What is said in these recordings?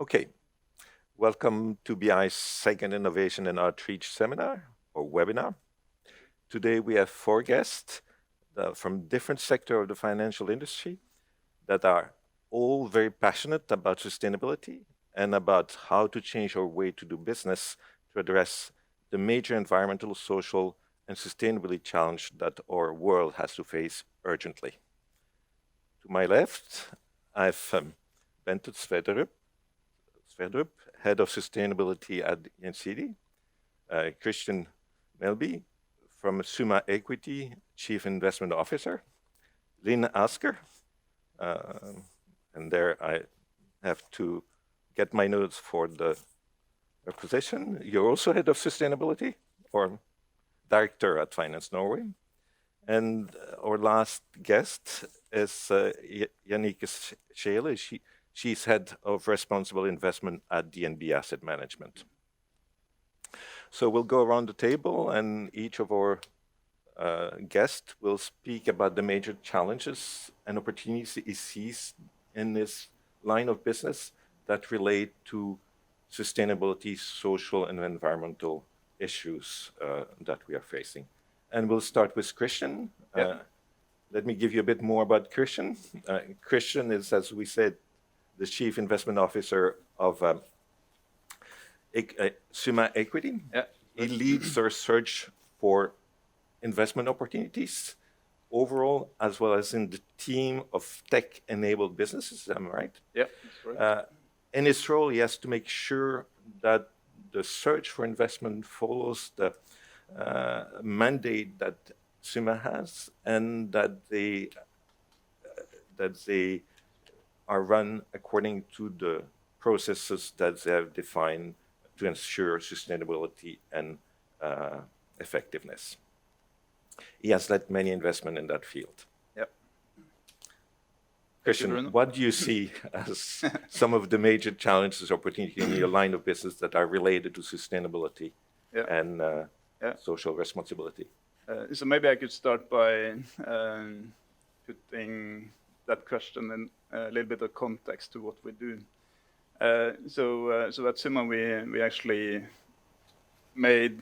Okay, welcome to BI's second Innovation and Outreach seminar or webinar. Today we have four guests from different sectors of the financial industry that are all very passionate about sustainability and about how to change our way to do business to address the major environmental, social, and sustainability challenge that our world has to face urgently. To my left, I've Bente Sverdrup, Head of Sustainability at NCD, Christian Melby from Summa Equity, Chief Investment Officer, Lynn Asker, and there I have to get my notes for the position. You're also Head of Sustainability or Director at Finance Norway. And our last guest is Jannike Schele. She's Head of Responsible Investment at DNB Asset Management. So we'll go around the table and each of our guests will speak about the major challenges and opportunities he sees in this line of business that relate to sustainability, social and environmental issues that we are facing. And we'll start with Christian. Let me give you a bit more about Christian. Christian is, as we said, the Chief Investment Officer of Summa Equity. He leads our search for investment opportunities overall, as well as in the team of tech-enabled businesses. Am I right? Yeah, that's right. In his role, he has to make sure that the search for investment follows the mandate that Summa has, and that they are run according to the processes that they have defined to ensure sustainability and effectiveness. He has led many investments in that field. Yep. Christian, what do you see as some of the major challenges or opportunities in your line of business that are related to sustainability and social responsibility? So maybe I could start by putting that question in a little bit of context to what we do. So at Summa, we actually made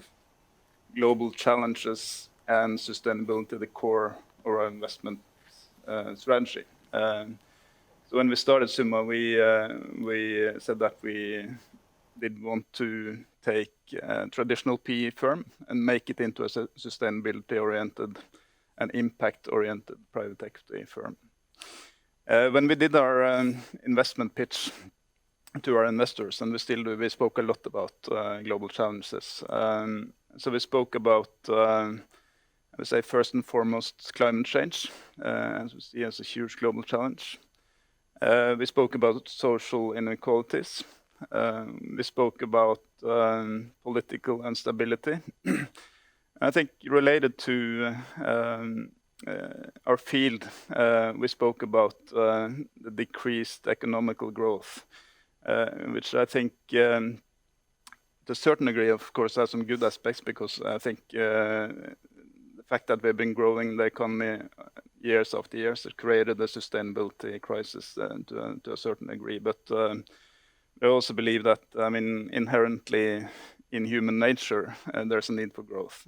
global challenges and sustainability the core of our investment strategy. So when we started Summa, we said that we did want to take a traditional PE firm and make it into a sustainability-oriented and impact-oriented private equity firm. When we did our investment pitch to our investors, and we still do, we spoke a lot about global challenges. So we spoke about, I would say, first and foremost, climate change, as we see as a huge global challenge. We spoke about social inequalities. We spoke about political instability. I think related to our field, we spoke about the decreased economical growth, which I think to a certain degree, of course, has some good aspects, because I think the fact that we've been growing the economy years after years has created a sustainability crisis to a certain degree. But I also believe that, I mean, inherently in human nature, there's a need for growth.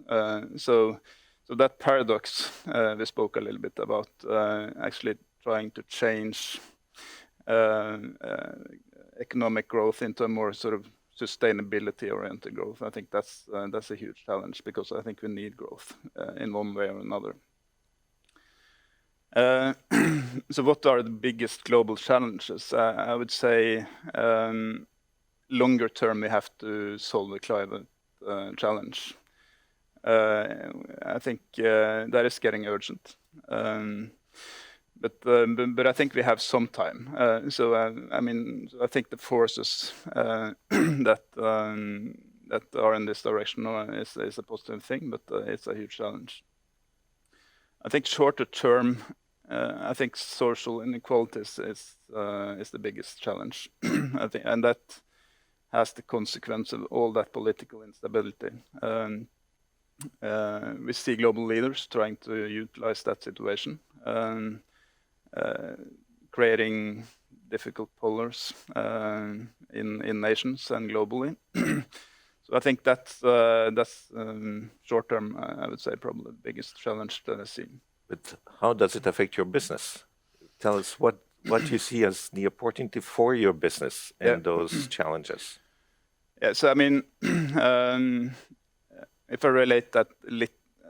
So that paradox we spoke a little bit about, actually trying to change economic growth into a more sort of sustainability-oriented growth. I think that's a huge challenge, because I think we need growth in one way or another. So what are the biggest global challenges? I would say longer term we have to solve the climate challenge. I think that is getting urgent. But I think we have some time. So I mean, I think the forces that are in this direction is a positive thing, but it's a huge challenge. I think shorter term, I think social inequalities is the biggest challenge. I think, and that has the consequence of all that political instability. We see global leaders trying to utilize that situation, creating difficult polars in nations and globally. So I think that's short term. I would say probably the biggest challenge that I see. But how does it affect your business? Tell us what you see as the opportunity for your business and those challenges. Yeah, so I mean, if I relate that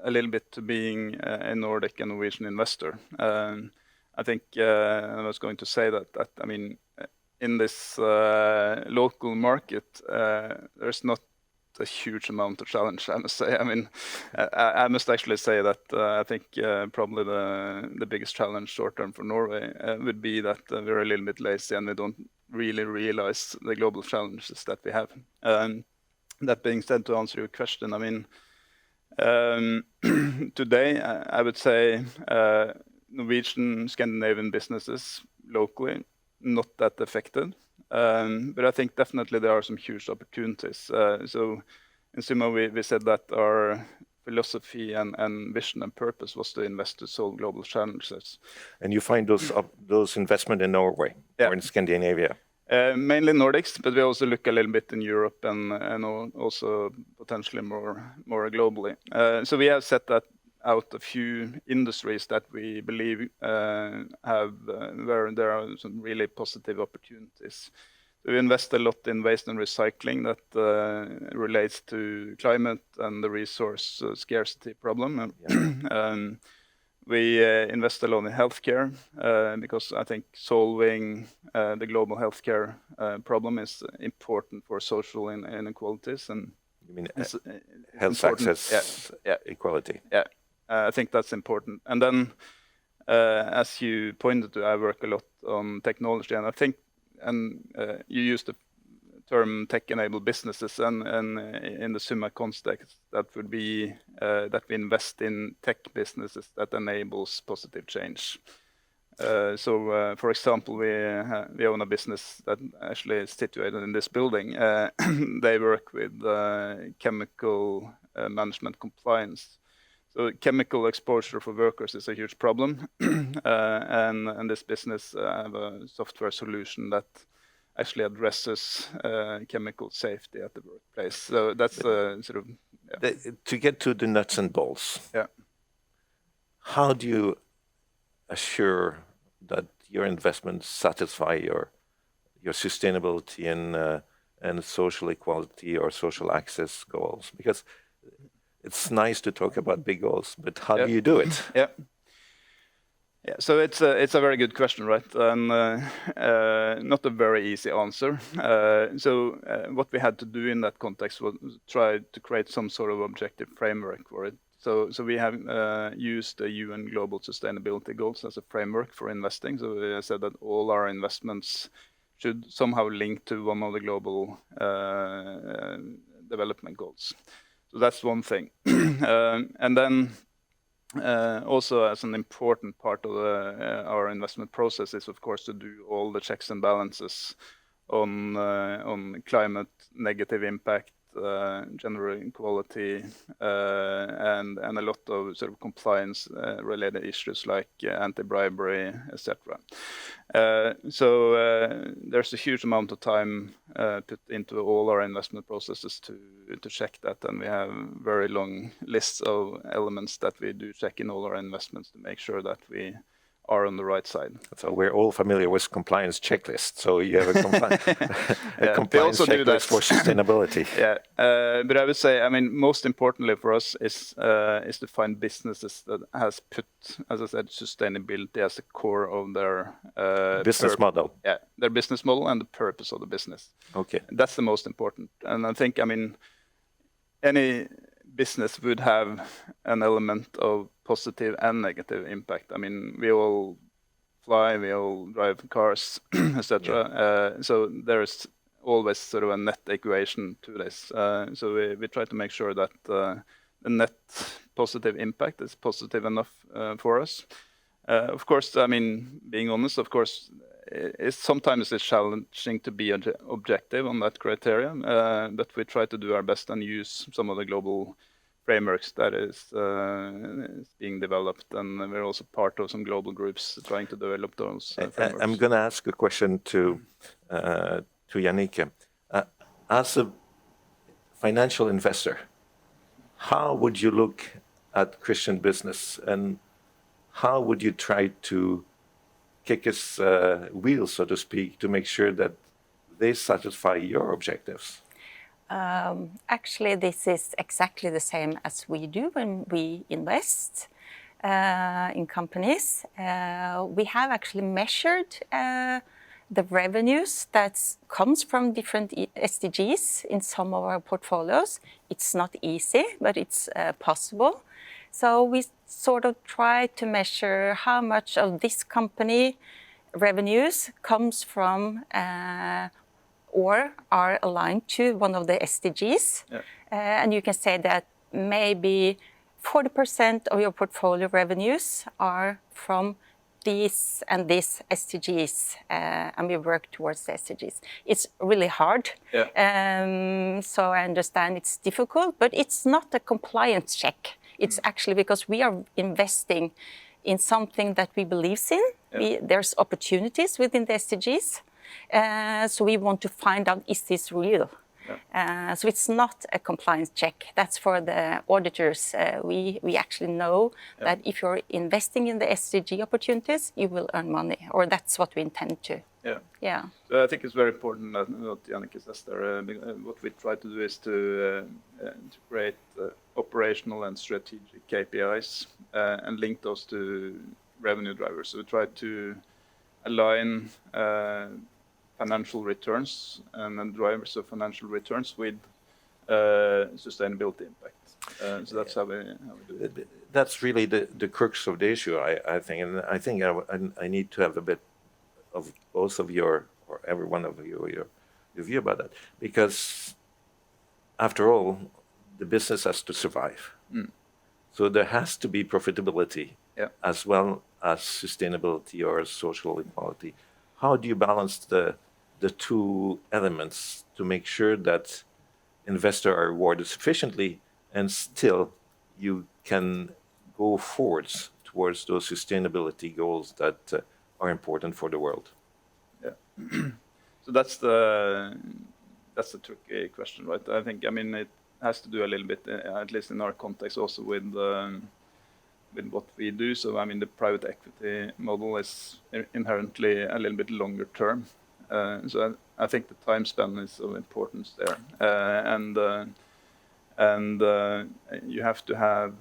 a little bit to being a Nordic and Norwegian investor, I think I was going to say that I mean, in this local market, there's not a huge amount of challenge, I must say. I mean, I must actually say that I think probably the biggest challenge short term for Norway would be that we're a little bit lazy and we don't really realize the global challenges that we have. That being said, to answer your question, I mean, today I would say Norwegian, Scandinavian businesses locally not that affected. But I think definitely there are some huge opportunities. So in Summa, we said that our philosophy and vision and purpose was to invest to solve global challenges. And you find those investment in Norway or in Scandinavia? Mainly Nordics, but we also look a little bit in Europe and also potentially more globally. So we have set that out a few industries that we believe have where there are some really positive opportunities. We invest a lot in waste and recycling that relates to climate and the resource scarcity problem. We invest a lot in healthcare because I think solving the global healthcare problem is important for social inequalities. And you mean health access equality? Yeah, I think that's important. And then, as you pointed to, I work a lot on technology, and I think, you used the term tech-enabled businesses, and in the Summa context, that would be that we invest in tech businesses that enables positive change. So, for example, we own a business that actually is situated in this building. They work with chemical management compliance. So chemical exposure for workers is a huge problem, and this business have a software solution that actually addresses chemical safety at the workplace. So that's sort of to get to the nuts and bolts. Yeah. How do you assure that your investments satisfy your sustainability and social equality or social access goals? Because it's nice to talk about big goals, but how do you do it? Yeah. Yeah, so it's a very good question, right? And not a very easy answer. So what we had to do in that context was try to create some sort of objective framework for it. So we have used the UN Global Sustainability Goals as a framework for investing. So we said that all our investments should somehow link to one of the global development goals. So that's one thing. And then also, as an important part of our investment process is, of course, to do all the checks and balances on climate negative impact, gender inequality, and a lot of sort of compliance related issues like anti-bribery, etc. So there's a huge amount of time put into all our investment processes to check that, and we have very long lists of elements that we do check in all our investments to make sure that we are on the right side. So we're all familiar with compliance checklists. So you have a compliance checklist for sustainability. Yeah, but I would say, I mean, most importantly for us is to find businesses that has put, as I said, sustainability as the core of their business model. Yeah, their business model and the purpose of the business. Okay, that's the most important. And I think, I mean, any business would have an element of positive and negative impact. I mean, we all fly, we all drive cars, etc. So there's always sort of a net equation to this. So we try to make sure that the net positive impact is positive enough for us. Of course, I mean, being honest, of course, sometimes it's challenging to be objective on that criteria, but we try to do our best and use some of the global frameworks that is being developed, and we're also part of some global groups trying to develop those frameworks. I'm going to ask a question to Yannick. As a financial investor, how would you look at Christian business, and how would you try to kick his wheels, so to speak, to make sure that they satisfy your objectives? Actually, this is exactly the same as we do when we invest in companies. We have actually measured the revenues that comes from different SDGs in some of our portfolios. It's not easy, but it's possible. So we sort of try to measure how much of this company revenues comes from or are aligned to one of the SDGs. Yeah. And you can say that maybe 40% of your portfolio revenues are from these and these SDGs, and we work towards the SDGs. It's really hard. Yeah. So I understand it's difficult, but it's not a compliance check. It's actually because we are investing in something that we believe in. Yeah. There's opportunities within the SDGs. So we want to find out, is this real? Yeah. So it's not a compliance check. That's for the auditors. We actually know that if you're investing in the SDG opportunities, you will earn money, or that's what we intend to. Yeah. Yeah. So I think it's very important that what Yannick says there. What we try to do is to create operational and strategic KPIs and link those to revenue drivers. So we try to align financial returns and drivers of financial returns with sustainability impact. So that's how we do it. That's really the crux of the issue, I think. And I think I need to have a bit of both of your, or every one of you, your view about that. Because after all, the business has to survive. So there has to be profitability as well as sustainability or social equality. How do you balance the two elements to make sure that investors are rewarded sufficiently and still you can go forwards towards those sustainability goals that are important for the world? Yeah. So that's the tricky question, right? I think, it has to do a little bit, at least in our context, also with what we do. So, the private equity model is inherently a little bit longer term. So I think the time span is of importance there. And you have to have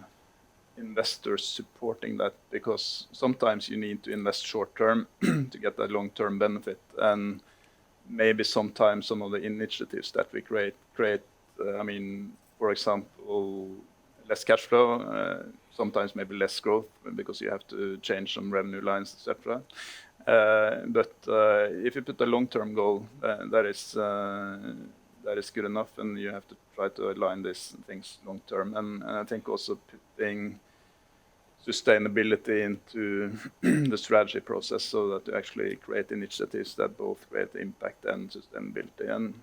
investors supporting that, because sometimes you need to invest short term to get that long term benefit. And maybe sometimes some of the initiatives that we create, for example, less cash flow, sometimes maybe less growth because you have to change some revenue lines, etc. But if you put a long-term goal, that is good enough, and you have to try to align these things long-term. And I think also putting sustainability into the strategy process, so that you actually create initiatives that both create impact and sustainability. And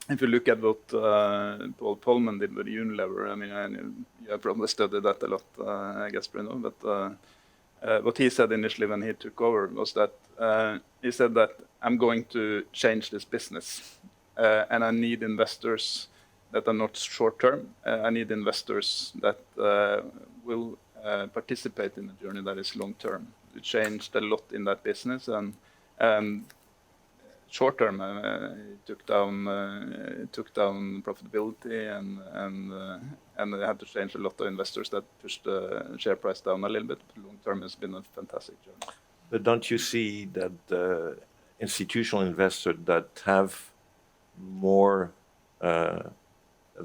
if you look at what Paul Polman did with Unilever, you have probably studied that a lot, I guess, Bruno, but what he said initially when he took over was that he said that I'm going to change this business, and I need investors that are not short term. I need investors that will participate in a journey that is long term. We changed a lot in that business, and short term took down profitability, and they had to change a lot of investors that pushed the share price down a little bit. But long term has been a fantastic journey. But don't you see that institutional investors that have more that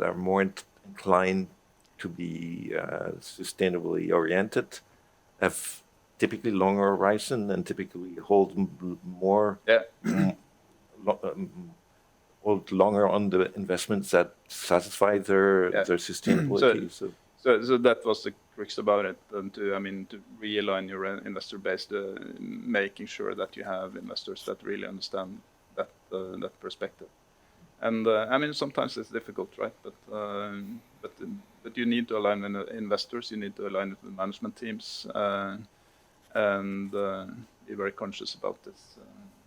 are more inclined to be sustainably oriented have typically longer horizon and typically hold more hold longer on the investments that satisfy their sustainability? So that was the crux about it, and to realign your investor base, making sure that you have investors that really understand that perspective. And I mean, sometimes it's difficult, right? But you need to align with the investors, you need to align with the management teams, and be very conscious about this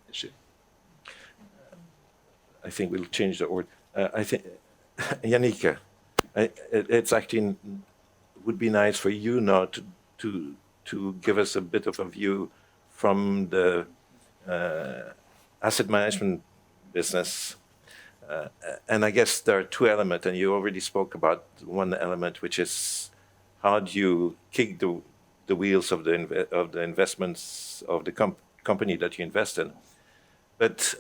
issue. I think we'll change the order. I think, Jannicke, it's actually would be nice for you now to give us a bit of a view from the asset management business. And I guess there are two elements, and you already spoke about one element, which is how do you kick the wheels of the investments of the company that you invest in. But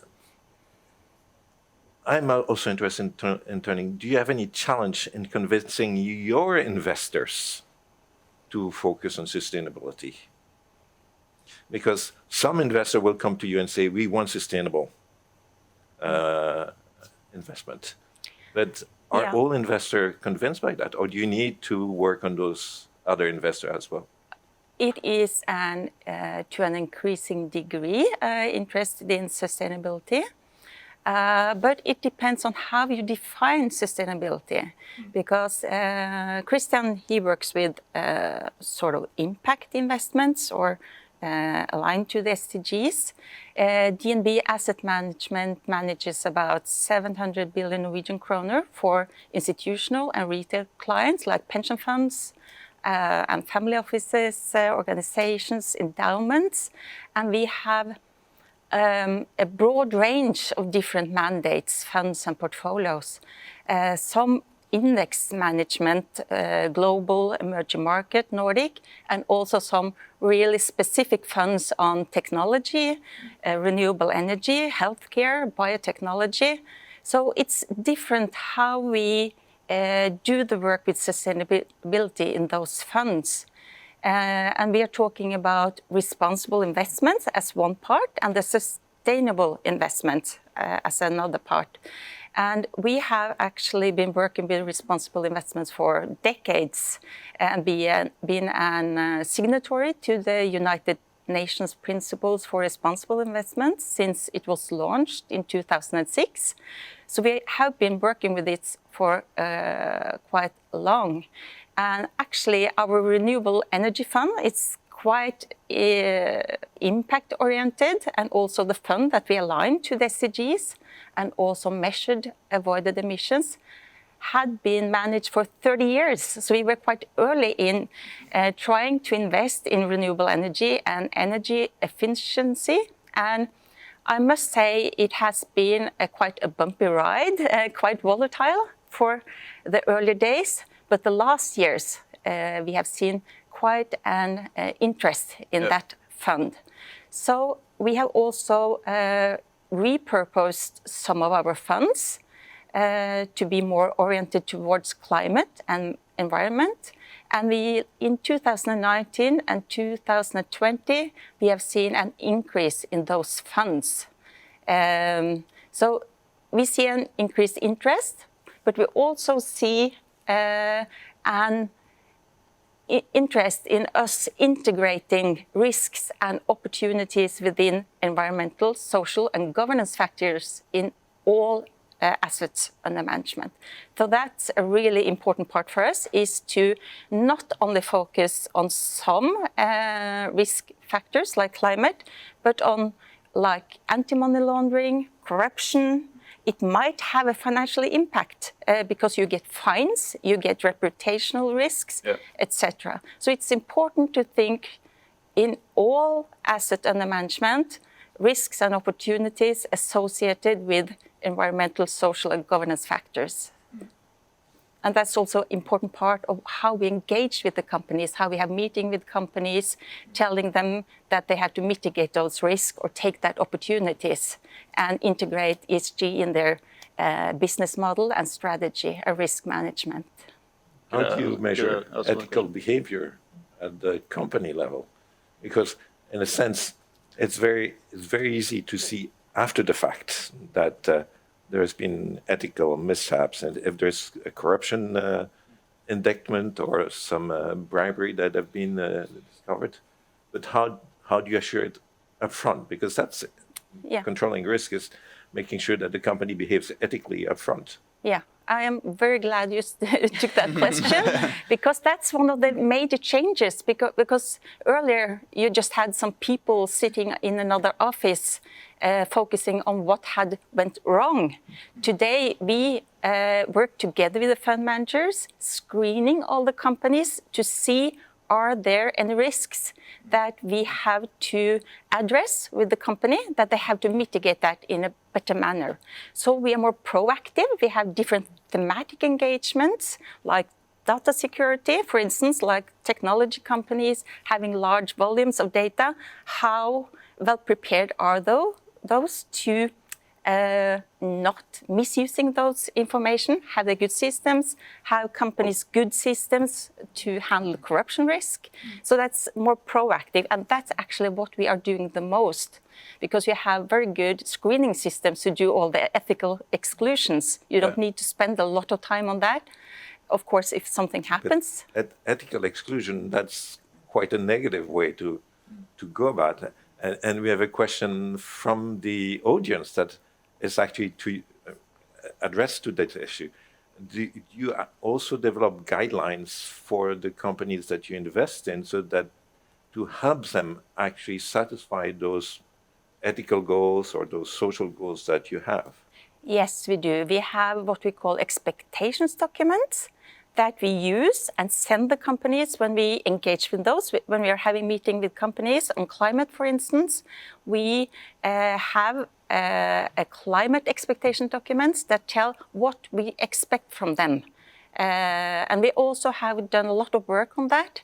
I'm also interested in turning, do you have any challenge in convincing your investors to focus on sustainability? Because some investor will come to you and say, we want sustainable investment. But are all investors convinced by that? Or do you need to work on those other investors as well? It is to an increasing degree interested in sustainability. But it depends on how you define sustainability, because Christian, he works with sort of impact investments or aligned to the SDGs. DNB Asset Management manages about 700 billion Norwegian kroner for institutional and retail clients like pension funds and family offices, organizations, endowments, and we have a broad range of different mandates, funds and portfolios. Some index management, global, emerging market, Nordic, and also some really specific funds on technology, renewable energy, healthcare, biotechnology. So it's different how we do the work with sustainability in those funds. And we are talking about responsible investments as one part and the sustainable investment as another part. And we have actually been working with responsible investments for decades and been a signatory to the United Nations Principles for Responsible Investment since it was launched in 2006. So we have been working with it for quite long. And actually, our renewable energy fund is quite impact-oriented, and also the fund that we align to the SDGs and also measured avoided emissions had been managed for 30 years. So we were quite early in trying to invest in renewable energy and energy efficiency. And I must say it has been quite a bumpy ride, quite volatile for the early days. But the last years, we have seen quite an interest in that fund. So we have also repurposed some of our funds to be more oriented towards climate and environment. And in 2019 and 2020, we have seen an increase in those funds. So we see an increased interest, but we also see an interest in us integrating risks and opportunities within environmental, social, and governance factors in all assets under management. So that's a really important part for us, is to not only focus on some risk factors like climate, but on like anti-money laundering, corruption. It might have a financial impact because you get fines, you get reputational risks, etc. So it's important to think in all asset under management, risks and opportunities associated with environmental, social, and governance factors. And that's also an important part of how we engage with the companies, how we have meetings with companies, telling them that they have to mitigate those risks or take that opportunities and integrate ESG in their business model and strategy and risk management. How do you measure ethical behavior at the company level? Because in a sense, it's very easy to see after the fact that there's been ethical mishaps, and if there's a corruption indictment or some bribery that have been discovered. But how do you assure it up front? Because that's controlling risk is making sure that the company behaves ethically upfront? Yeah, I am very glad you took that question because that's one of the major changes. Because earlier you just had some people sitting in another office focusing on what had went wrong. Today we work together with the fund managers, screening all the companies to see are there any risks that we have to address with the company, that they have to mitigate that in a better manner. So we are more proactive. We have different thematic engagements like data security, for instance, like technology companies having large volumes of data. How well prepared are those to not misusing those information, have they good systems, have companies good systems to handle corruption risk. So that's more proactive, and that's actually what we are doing the most, because you have very good screening systems to do all the ethical exclusions. You don't need to spend a lot of time on that. Of course, if something happens. But ethical exclusion, that's quite a negative way to go about it. And we have a question from the audience that is actually to address to that issue. Do you also develop guidelines for the companies that you invest in so that to help them actually satisfy those ethical goals or those social goals that you have? Yes, we do. We have what we call expectations documents that we use and send the companies when we engage with those. When we are having meeting with companies on climate, for instance, we have a climate expectation documents that tell what we expect from them. And we also have done a lot of work on that,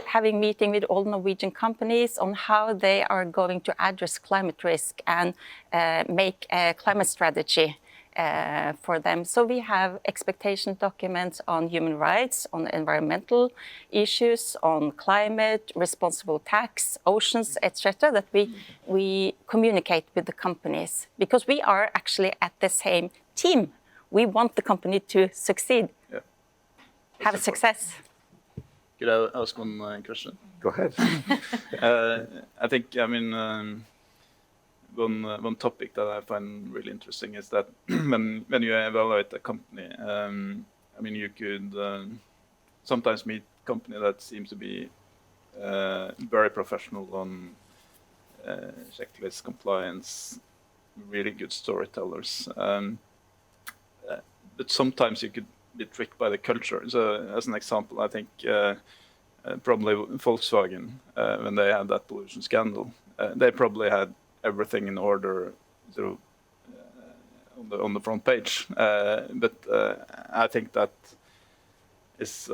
having meeting with all Norwegian companies on how they are going to address climate risk and make a climate strategy for them. So we have expectation documents on human rights, on environmental issues, on climate, responsible tax, oceans, etc. that we communicate with the companies, because we are actually at the same team. We want the company to succeed, have a success. Could I ask one question? Go ahead. I think, one topic that I find really interesting is that when you evaluate a company, you could sometimes meet a company that seems to be very professional on checklist compliance, really good storytellers. But sometimes you could be tricked by the culture. So as an example, I think probably Volkswagen, when they had that pollution scandal, they probably had everything in order sort of on the front page. But I think that is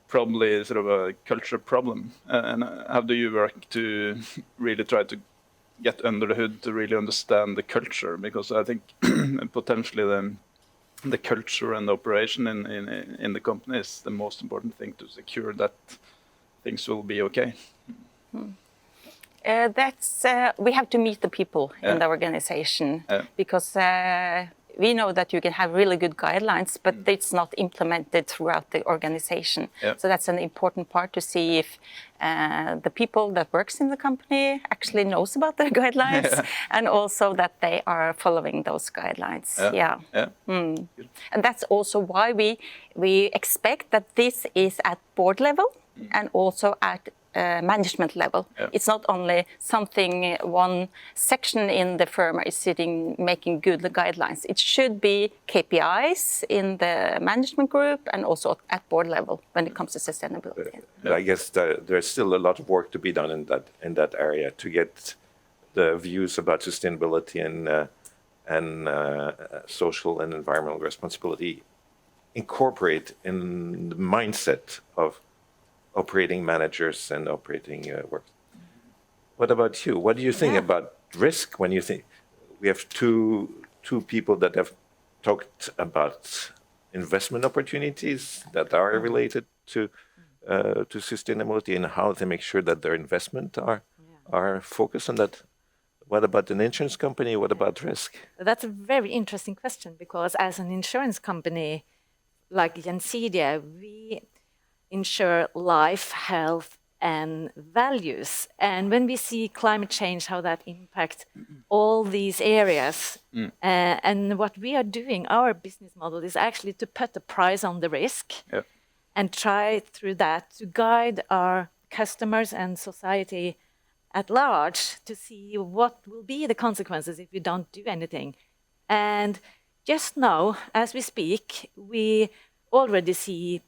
probably sort of a culture problem. And how do you work to really try to get under the hood to really understand the culture? Because I think potentially the culture and the operation in the company is the most important thing to secure that things will be okay. We have to meet the people in the organization, because we know that you can have really good guidelines, but it's not implemented throughout the organization. So that's an important part, to see if the people that works in the company actually knows about the guidelines and also that they are following those guidelines. And that's also why we expect that this is at board level and also at management level. It's not only something one section in the firm is sitting making good guidelines. It should be KPIs in the management group and also at board level when it comes to sustainability. I guess there's still a lot of work to be done in that area to get the views about sustainability and social and environmental responsibility incorporate in the mindset of operating managers and operating work. What about you? What do you think about risk when you think we have two people that have talked about investment opportunities that are related to sustainability and how they make sure that their investment are focused on that? What about an insurance company? What about risk? That's a very interesting question, because as an insurance company like Gjensidige, we insure life, health, and values. And when we see climate change, how that impacts all these areas, and what we are doing, our business model is actually to put a price on the risk and try through that to guide our customers and society at large to see what will be the consequences if we don't do anything. And just now, as we speak, we already see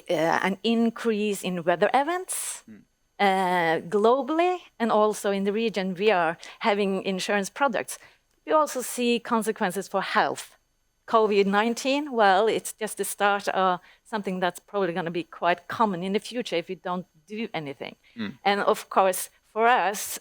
an increase in weather events globally, and also in the region we are having insurance products. We also see consequences for health. COVID-19, well, it's just the start of something that's probably going to be quite common in the future if we don't do anything. And of course, for us,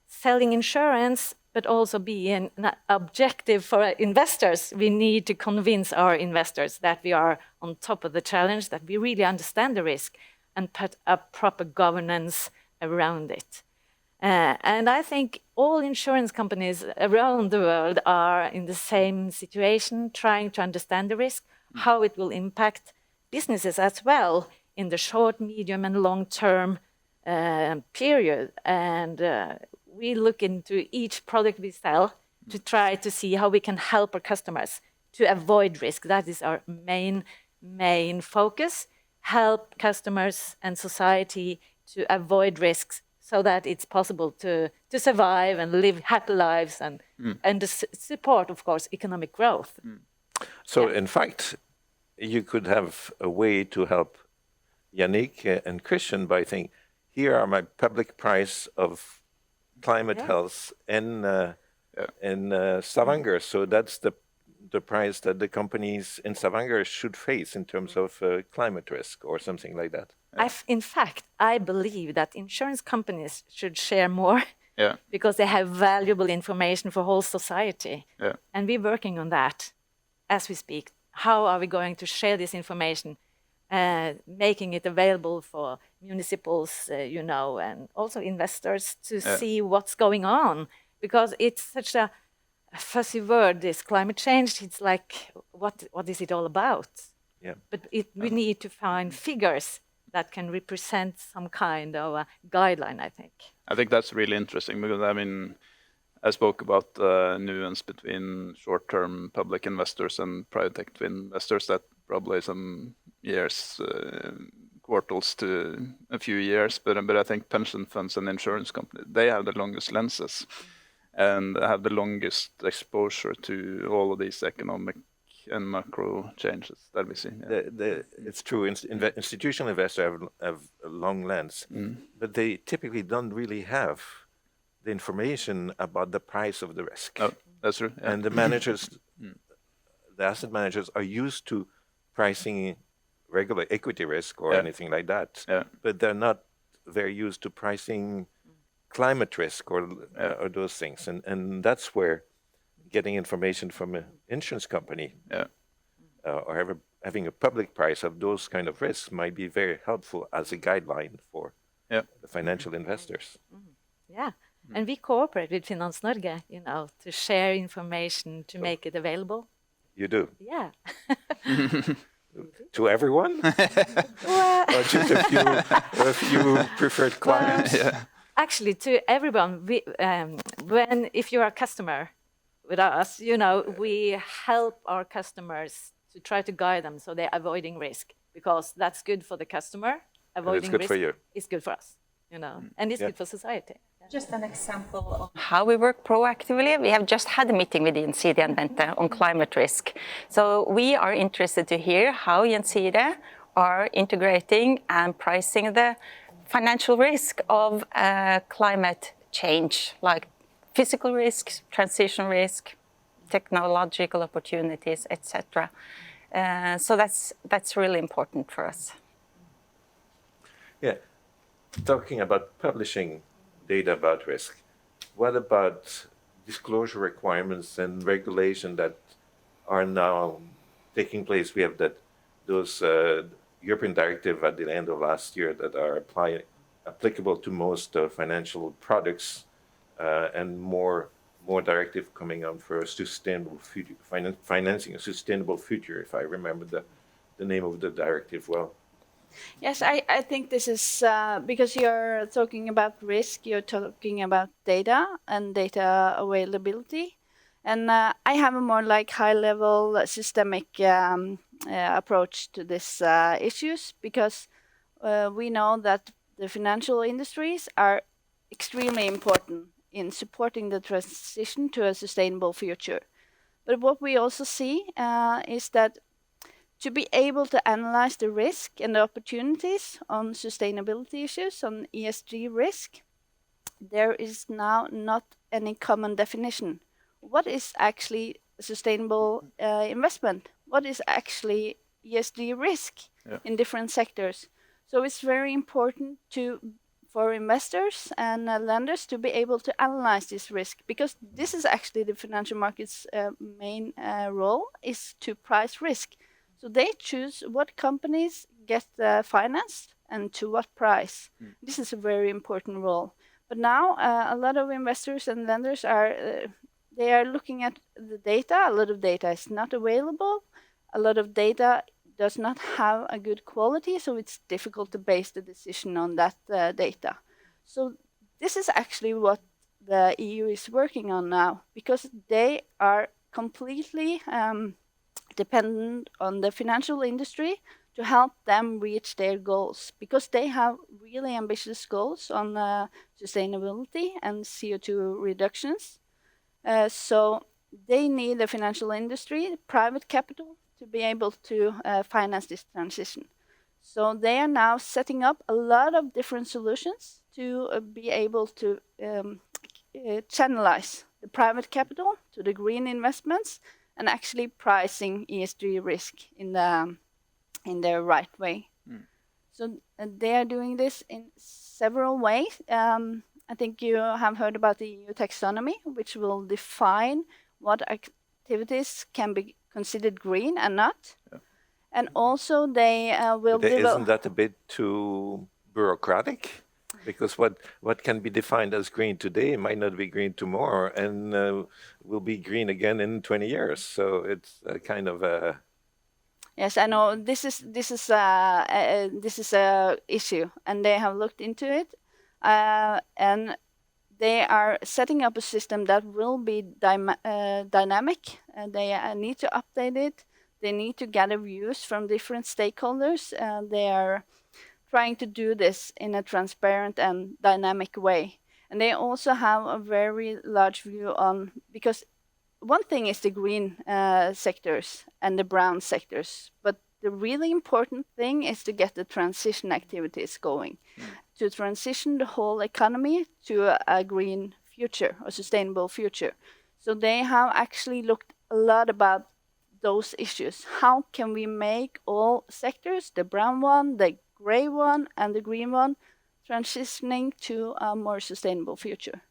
selling insurance, but also being an objective for investors, we need to convince our investors that we are on top of the challenge, that we really understand the risk and put a proper governance around it. And I think all insurance companies around the world are in the same situation, trying to understand the risk, how it will impact businesses as well in the short, medium, and long-term period. And we look into each product we sell to try to see how we can help our customers to avoid risk. That is our main focus. Help customers and society to avoid risks so that it's possible to survive and live happy lives and to support, of course, economic growth. So in fact, you could have a way to help Yannick and Christian by saying, here are my public price of climate health in Stavanger. So that's the price that the companies in Stavanger should face in terms of climate risk or something like that. In fact, I believe that insurance companies should share more because they have valuable information for whole society. And we're working on that as we speak. How are we going to share this information, making it available for municipals, and also investors to see what's going on? Because it's such a fuzzy word, this climate change. It's like, what is it all about? But we need to find figures that can represent some kind of a guideline, I think. I think that's really interesting because, I spoke about the nuance between short-term public investors and private equity investors that probably some years, quarters to a few years, but I think pension funds and insurance companies, they have the longest lenses and have the longest exposure to all of these economic and macro changes that we see. It's true. Institutional investors have a long lens, but they typically don't really have the information about the price of the risk. Oh, that's true. And the managers, the asset managers, are used to pricing regular equity risk or anything like that, but they're not very used to pricing climate risk or those things. And that's where getting information from an insurance company or having a public price of those kind of risks might be very helpful as a guideline for the financial investors. And we cooperate with Finans Norge, to share information, to make it available. You do? Yeah. To everyone? Or just a few preferred clients? Actually, to everyone. If you're a customer with us, we help our customers to try to guide them so they're avoiding risk, because that's good for the customer. Avoiding risk for you. is good for us, and it's good for society. Just an example of how we work proactively. We have just had a meeting with Gjensidige and Bente on climate risk. So we are interested to hear how Gjensidige are integrating and pricing the financial risk of climate change, like physical risks, transition risk, technological opportunities, etc. So that's really important for us. Yeah. Talking about publishing data about risk, what about disclosure requirements and regulation that are now taking place? We have those European directive at the end of last year that are applicable to most financial products, and more directive coming out for a sustainable future, financing a sustainable future, if I remember the name of the directive well. Yes, I think this is because you're talking about risk, you're talking about data and data availability. And I have a more like high level systemic approach to these issues because we know that the financial industries are extremely important in supporting the transition to a sustainable future. But what we also see is that to be able to analyze the risk and the opportunities on sustainability issues, on ESG risk, there is now not any common definition. What is actually sustainable investment? What is actually ESG risk in different sectors? So it's very important for investors and lenders to be able to analyze this risk because this is actually the financial markets' main role is to price risk. So they choose what companies get financed and to what price. This is a very important role. But now a lot of investors and lenders they are looking at the data. A lot of data is not available. A lot of data does not have a good quality, so it's difficult to base the decision on that data. So this is actually what the EU is working on now because they are completely dependent on the financial industry to help them reach their goals because they have really ambitious goals on sustainability and CO2 reductions. So they need the financial industry, private capital, to be able to finance this transition. So they are now setting up a lot of different solutions to be able to channelize the private capital to the green investments and actually pricing ESG risk in the right way. So they are doing this in several ways. I think you have heard about the EU taxonomy, which will define what activities can be considered green and not. And also they will develop... Isn't that a bit too bureaucratic? Because what can be defined as green today might not be green tomorrow and will be green again in 20 years. So it's a kind of a... Yes, I know this is a issue, and they have looked into it, and they are setting up a system that will be dynamic. They need to update it. They need to gather views from different stakeholders. They are trying to do this in a transparent and dynamic way, and they also have a very large view on because. One thing is the green sectors and the brown sectors, but the really important thing is to get the transition activities going, to transition the whole economy to a green future, a sustainable future. So they have actually looked a lot about those issues. How can we make all sectors, the brown one, the gray one, and the green one, transitioning to a more sustainable future?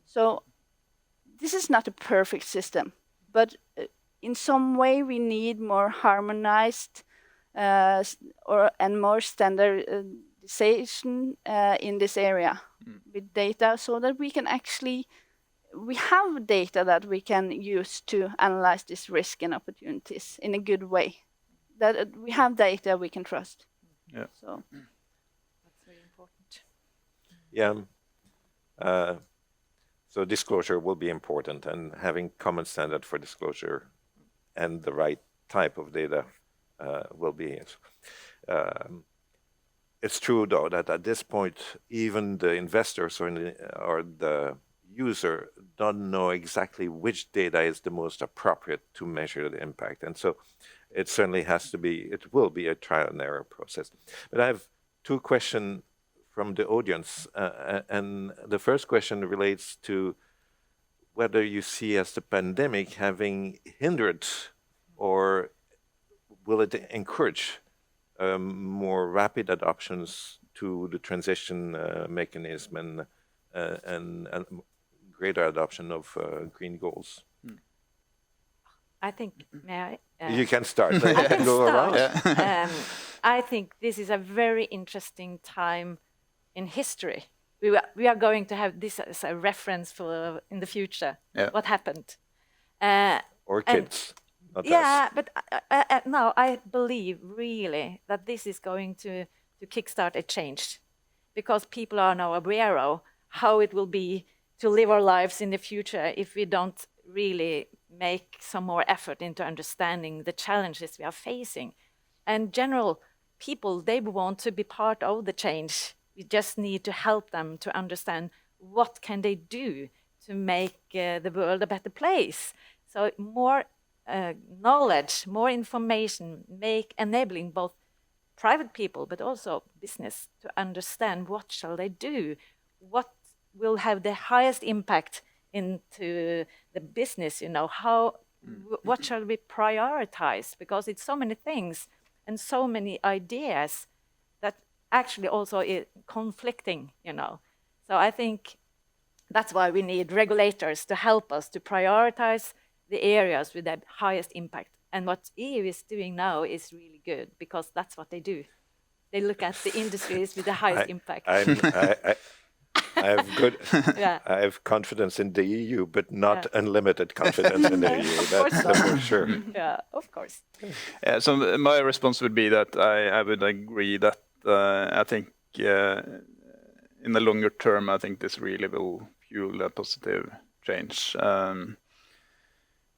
So this is not a perfect system, but in some way we need more harmonized and more standardization in this area with data so that we can actually, we have data that we can use to analyze this risk and opportunities in a good way. That we have data we can trust. Yeah. So That's very important. Yeah. So disclosure will be important, and having common standard for disclosure and the right type of data will be. It's true, though, that at this point, even the investors or the user don't know exactly which data is the most appropriate to measure the impact. And so it certainly it will be a trial and error process. But I have two questions from the audience. And the first question relates to whether you see as the pandemic having hindered or will it encourage more rapid adoptions to the transition mechanism and greater adoption of green goals? I think, may I? You can start. I can Go start. around. I think this is a very interesting time in history. We are going to have this as a reference for in the future. Yeah. What happened? Or kids. not us. Yeah, but now I believe really that this is going to kickstart a change, because people are now aware of how it will be to live our lives in the future if we don't really make some more effort into understanding the challenges we are facing. And general people, they want to be part of the change. We just need to help them to understand what can they do to make the world a better place. So more knowledge, more information, enabling both private people but also business to understand what shall they do, what will have the highest impact into the business, how what shall we prioritize, because it's so many things and so many ideas that actually also is conflicting. So I think that's why we need regulators to help us to prioritize the areas with the highest impact. And what EU is doing now is really good, because that's what they do. They look at the industries with the highest impact. I have good. Yeah. I have confidence in the EU, but not unlimited confidence in the EU. That's for sure. Yeah, of course. Yeah, so my response would be that I would agree that I think in the longer term, I think this really will fuel a positive change.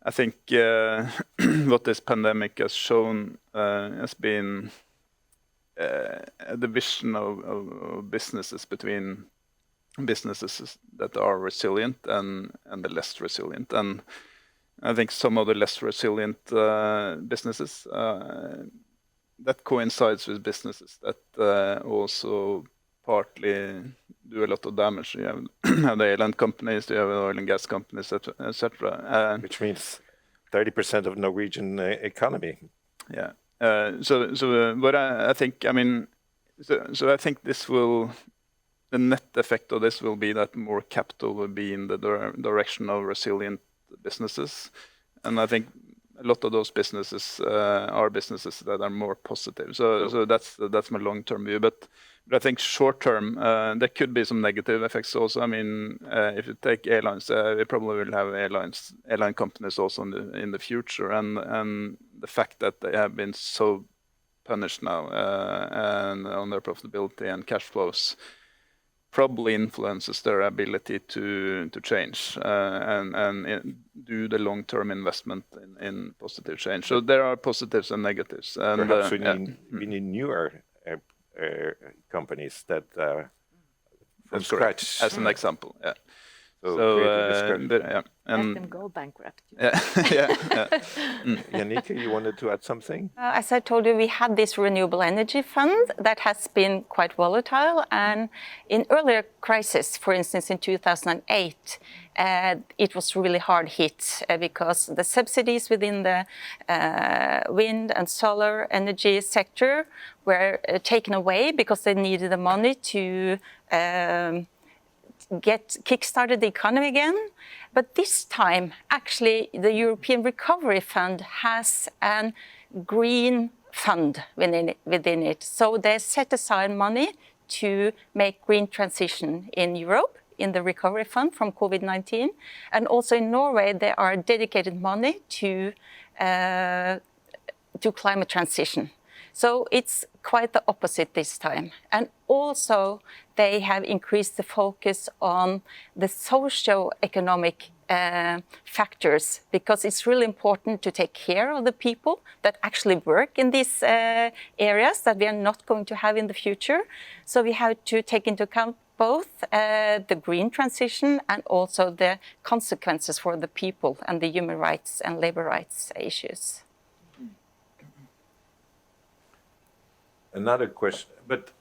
I think what this pandemic has shown has been a division of businesses between businesses that are resilient and the less resilient. And I think some of the less resilient businesses that coincides with businesses that also partly do a lot of damage. You have the airline companies, you have oil and gas companies, etc. Which means 30% of Norwegian economy. Yeah. But I think, so I think this will, the net effect of this will be that more capital will be in the direction of resilient businesses. And I think a lot of those businesses are businesses that are more positive. So that's my long-term view. But I think short-term, there could be some negative effects also. If you take airlines, we probably will have airline companies also in the future. And the fact that they have been so punished now and on their profitability and cash flows probably influences their ability to change and do the long-term investment in positive change. So there are positives and negatives. And perhaps we need newer companies that from scratch. As an example, yeah. Let them go bankrupt. Jannicke, you wanted to add something? As I told you, we had this renewable energy fund that has been quite volatile. And in earlier crises, for instance, in 2008, it was really hard hit because the subsidies within the wind and solar energy sector were taken away because they needed the money to kick-started the economy again. But this time, actually, the European Recovery Fund has a green fund within it. So they set aside money to make green transition in Europe in the Recovery Fund from COVID-19. And also in Norway, there are dedicated money to climate transition. So it's quite the opposite this time. And also they have increased the focus on the socio-economic factors, because it's really important to take care of the people that actually work in these areas that we are not going to have in the future. So we have to take into account both the green transition and also the consequences for the people and the human rights and labor rights issues. Another question, but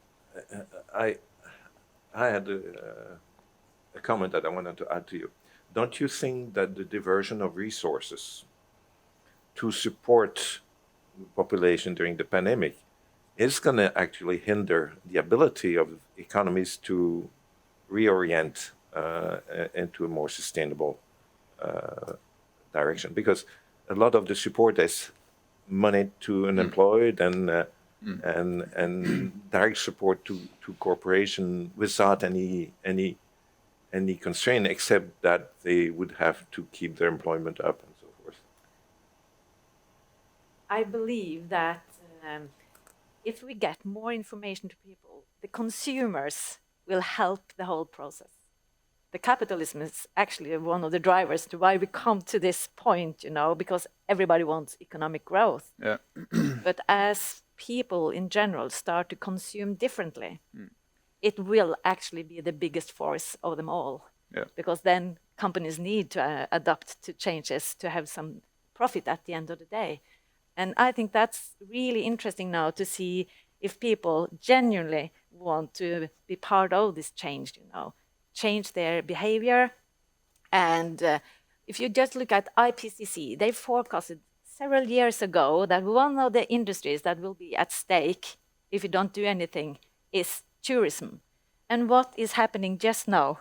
I had a comment that I wanted to add to you. Don't you think that the diversion of resources to support the population during the pandemic is going to actually hinder the ability of economies to reorient into a more sustainable direction? Because a lot of the support is money to unemployed and direct support to corporation without any constraint, except that they would have to keep their employment up and so forth. I believe that if we get more information to people, the consumers will help the whole process. The capitalism is actually one of the drivers to why we come to this point, because everybody wants economic growth. Yeah. But as people in general start to consume differently, it will actually be the biggest force of them all. Yeah. Because then companies need to adapt to changes to have some profit at the end of the day. And I think that's really interesting now to see if people genuinely want to be part of this change, change their behavior. And if you just look at IPCC, they forecasted several years ago that one of the industries that will be at stake if you don't do anything is tourism. And what is happening just now?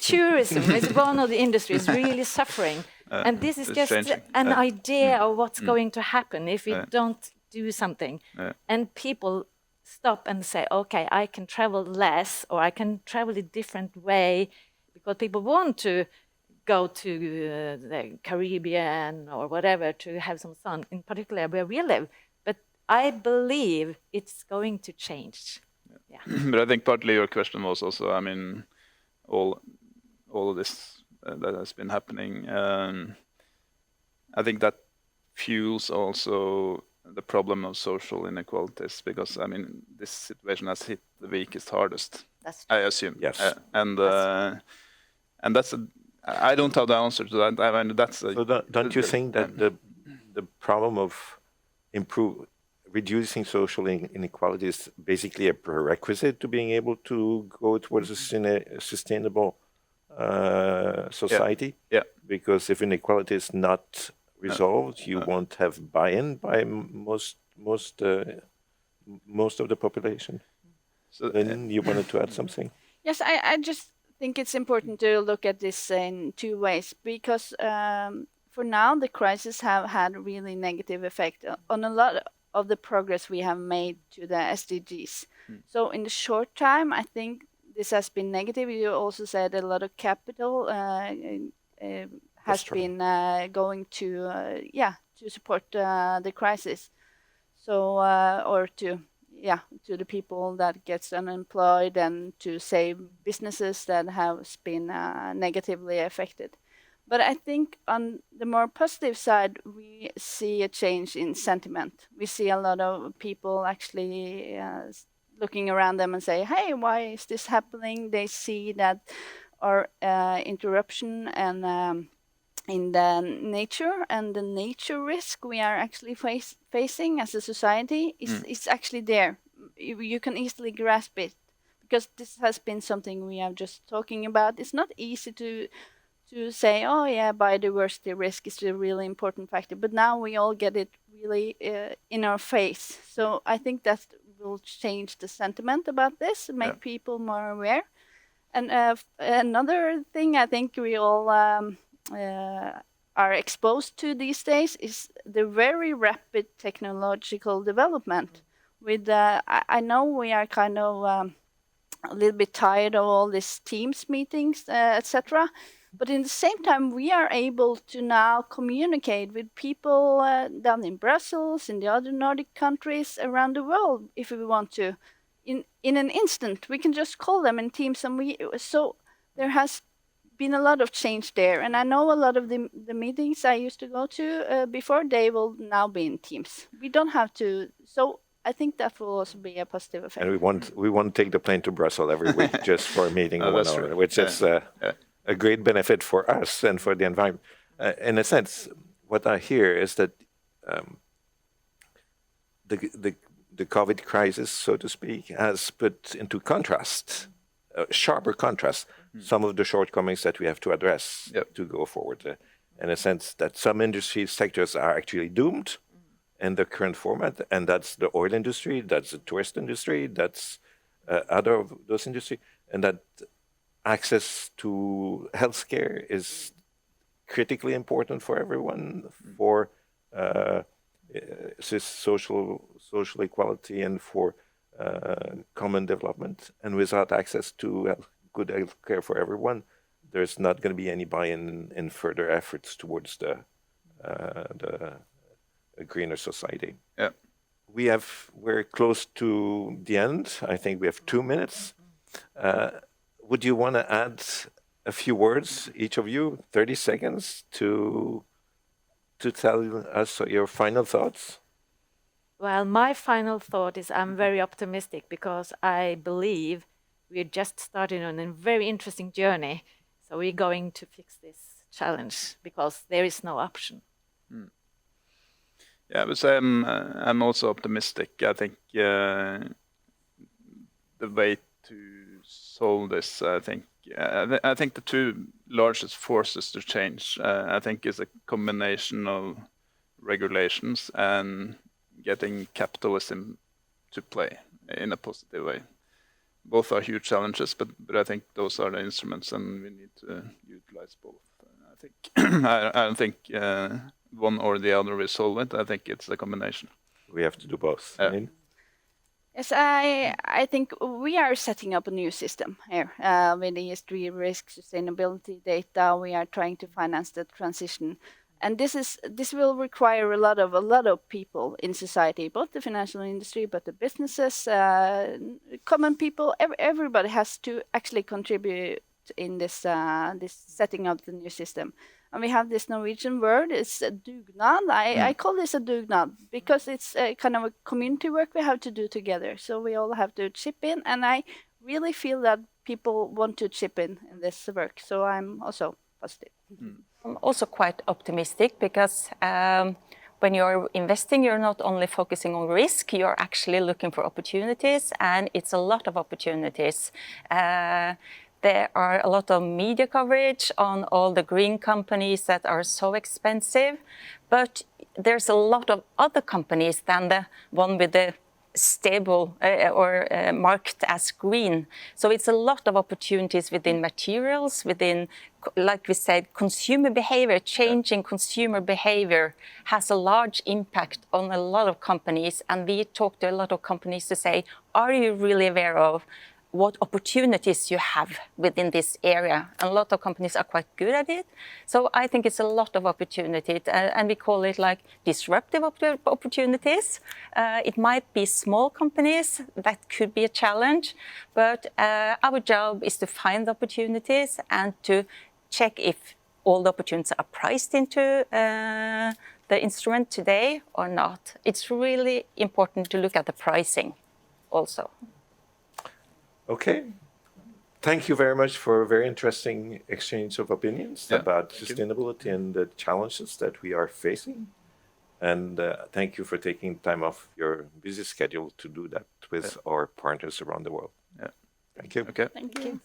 Tourism is one of the industries really suffering. And this is it's just changing. an idea of what's going to happen if we don't do something. And people stop and say, okay, I can travel less, or I can travel a different way, because people want to go to the Caribbean or whatever to have some sun, in particular where we live. But I believe it's going to change. Yeah. But I think partly your question was also, I mean, all of this that has been happening. I think that fuels also the problem of social inequalities, because I mean this situation has hit the weakest hardest. That's I assume. Yes. And that's I don't have the answer to that. I mean that's. So don't you think that the problem of reducing social inequality is basically a prerequisite to being able to go towards a sustainable society? Yeah. Because if inequality is not resolved, you won't have buy-in by most of the population. So Then you wanted to add something? Yes, I just think it's important to look at this in two ways, because for now the crisis have had a really negative effect on a lot of the progress we have made to the SDGs. So in the short time, I think this has been negative. You also said a lot of capital has been going to support the crisis. So or to the people that gets unemployed, and to save businesses that have been negatively affected. But I think on the more positive side, we see a change in sentiment. We see a lot of people actually looking around them and say, hey, why is this happening? They see that our interruption and in the nature and the nature risk we are actually facing as a society is actually there. You can easily grasp it, because this has been something we are just talking about. It's not easy to say, oh yeah, biodiversity risk is a really important factor, but now we all get it really in our face. So I think that will change the sentiment about this, make people more aware. And another thing I think we all are exposed to these days is the very rapid technological development. With I know we are kind of a little bit tired of all these Teams meetings, etc. But in the same time, we are able to now communicate with people down in Brussels, in the other Nordic countries, around the world, if we want to. In an instant, we can just call them in Teams, and so there has been a lot of change there. And I know a lot of the meetings I used to go to before, they will now be in Teams. We don't have to. So I think that will also be a positive effect. And we won't take the plane to Brussels every week just for a meeting of 1 hour, which is a great benefit for us and for the environment. In a sense, what I hear is that the COVID crisis, so to speak, has put into contrast, sharper contrast, some of the shortcomings that we have to address to go forward. In a sense that some industry sectors are actually doomed in the current format, and that's the oil industry, that's the tourist industry, that's other of those industries, and that access to healthcare is critically important for everyone, for social equality and for common development. And without access to good healthcare for everyone, there's not going to be any buy-in in further efforts towards the a greener society. Yeah. We're close to the end. I think we have 2 minutes. Would you want to add a few words, each of you, 30 seconds, to tell us your final thoughts? Well, my final thought is I'm very optimistic because I believe we're just starting on a very interesting journey. So we're going to fix this challenge because there is no option. Yeah, but I'm also optimistic. I think the way to solve this, I think the two largest forces to change, I think, is a combination of regulations and getting capitalism to play in a positive way. Both are huge challenges, but I think those are the instruments, and we need to utilize both. I think I don't think one or the other will solve it. I think it's a combination. We have to do both. Yeah. Lynn? Yes, I think we are setting up a new system here with ESG risk, sustainability data. We are trying to finance the transition, and this will require a lot of people in society, both the financial industry, but the businesses, common people. Everybody has to actually contribute in this setting up the new system. And we have this Norwegian word, it's a dugnad. I call this a dugnad because it's a kind of a community work we have to do together. So we all have to chip in, and I really feel that people want to chip in this work. So I'm also positive. I'm also quite optimistic because when you're investing, you're not only focusing on risk, you're actually looking for opportunities, and it's a lot of opportunities. There are a lot of media coverage on all the green companies that are so expensive, but there's a lot of other companies than the one with the stable or marked as green. So it's a lot of opportunities within materials, within, like we said, consumer behavior. Changing consumer behavior has a large impact on a lot of companies. And we talk to a lot of companies to say, are you really aware of what opportunities you have within this area? And a lot of companies are quite good at it. So I think it's a lot of opportunity, and we call it like disruptive opportunities. It might be small companies, that could be a challenge, but our job is to find opportunities and to check if all the opportunities are priced into the instrument today or not. It's really important to look at the pricing also. Okay. Thank you very much for a very interesting exchange of opinions about sustainability and the challenges that we are facing. And thank you for taking time off your busy schedule to do that with our partners around the world. Yeah. Thank you. Okay. Thank you.